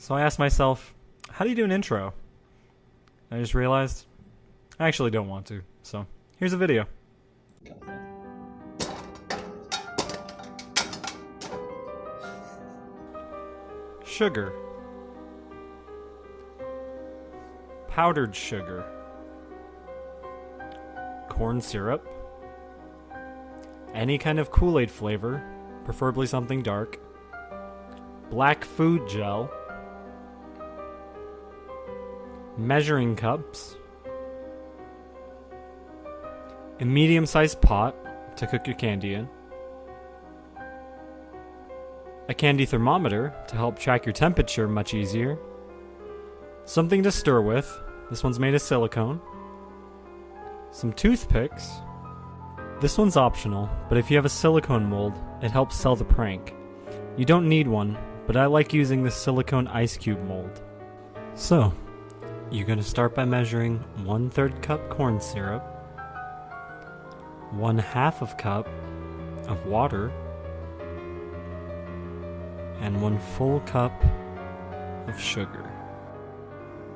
So I asked myself, how do you do an intro? I just realized I actually don't want to, so here's a video. Sugar. Powdered sugar. Corn syrup. Any kind of Kool-Aid flavor, preferably something dark. Black food gel. Measuring cups. A medium-sized pot to cook your candy in. A candy thermometer to help track your temperature much easier. Something to stir with. This one's made of silicone. Some toothpicks. This one's optional, but if you have a silicone mold, it helps sell the prank. You don't need one, but I like using the silicone ice cube mold. So, you're going to start by measuring 1/3 cup corn syrup, 1/2 of cup of water, and 1 full cup of sugar.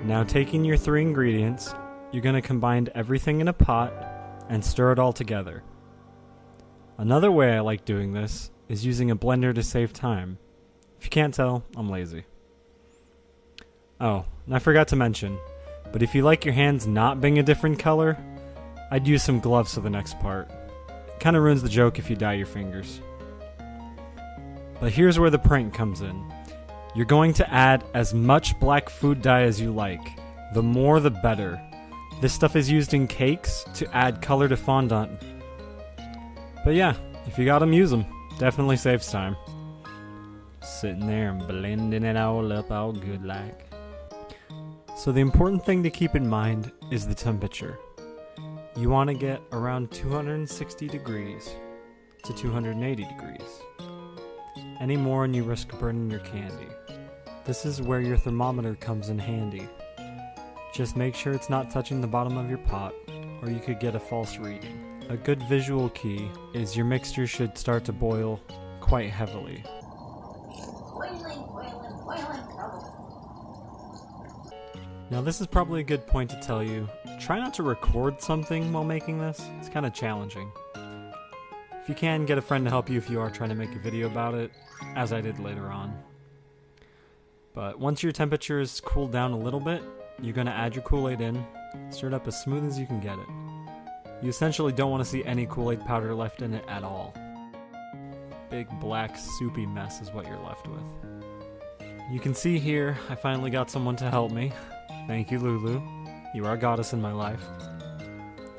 Now taking your 3 ingredients, you're going to combine everything in a pot and stir it all together. Another way I like doing this is using a blender to save time. If you can't tell, I'm lazy. Oh, and I forgot to mention, but if you like your hands not being a different color, I'd use some gloves for the next part. It kind of ruins the joke if you dye your fingers. But here's where the prank comes in. You're going to add as much black food dye as you like. The more the better. This stuff is used in cakes to add color to fondant. But yeah, if you got them, use them. Definitely saves time. Sitting there and blending it all up all good like. So the important thing to keep in mind is the temperature. You want to get around 260 degrees to 280 degrees. Any more and you risk burning your candy. This is where your thermometer comes in handy. Just make sure it's not touching the bottom of your pot, or you could get a false reading. A good visual key is your mixture should start to boil quite heavily. Now this is probably a good point to tell you, try not to record something while making this. It's kind of challenging. If you can, get a friend to help you if you are trying to make a video about it, as I did later on. But once your temperature is cooled down a little bit, you're going to add your Kool-Aid in, stir it up as smooth as you can get it. You essentially don't want to see any Kool-Aid powder left in it at all. Big black soupy mess is what you're left with. You can see here, I finally got someone to help me. Thank you, Lulu. You are a goddess in my life.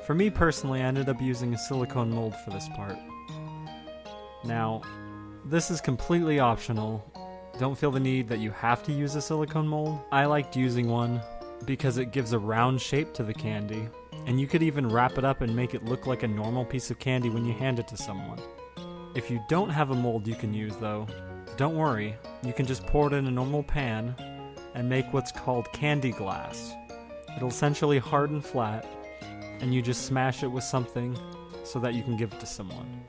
For me personally, I ended up using a silicone mold for this part. Now, this is completely optional. Don't feel the need that you have to use a silicone mold. I liked using one because it gives a round shape to the candy, and you could even wrap it up and make it look like a normal piece of candy when you hand it to someone. If you don't have a mold you can use though, don't worry, you can just pour it in a normal pan and make what's called candy glass. It'll essentially harden flat, and you just smash it with something so that you can give it to someone.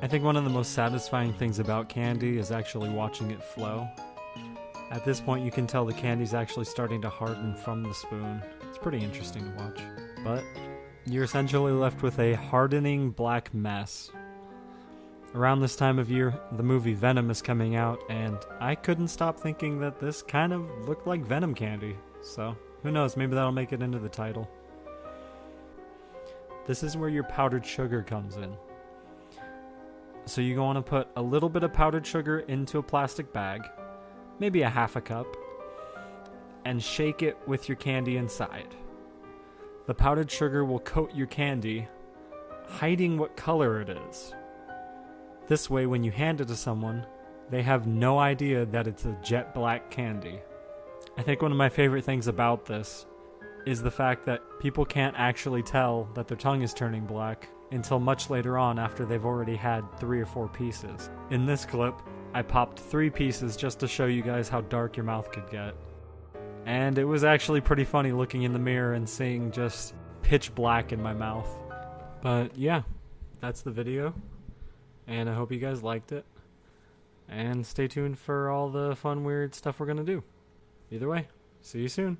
I think one of the most satisfying things about candy is actually watching it flow. At this point you can tell the candy's actually starting to harden from the spoon. It's pretty interesting to watch. But you're essentially left with a hardening black mess. Around this time of year, the movie Venom is coming out, and I couldn't stop thinking that this kind of looked like Venom candy. So, who knows, maybe that'll make it into the title. This is where your powdered sugar comes in. So you want to put a little bit of powdered sugar into a plastic bag, maybe a 1/2 cup, and shake it with your candy inside. The powdered sugar will coat your candy, hiding what color it is. This way, when you hand it to someone, they have no idea that it's a jet black candy. I think one of my favorite things about this is the fact that people can't actually tell that their tongue is turning black until much later on after they've already had 3 or 4 pieces. In this clip, I popped 3 pieces just to show you guys how dark your mouth could get. And it was actually pretty funny looking in the mirror and seeing just pitch black in my mouth. But yeah, that's the video. And I hope you guys liked it. And stay tuned for all the fun, weird stuff we're gonna do. Either way, see you soon.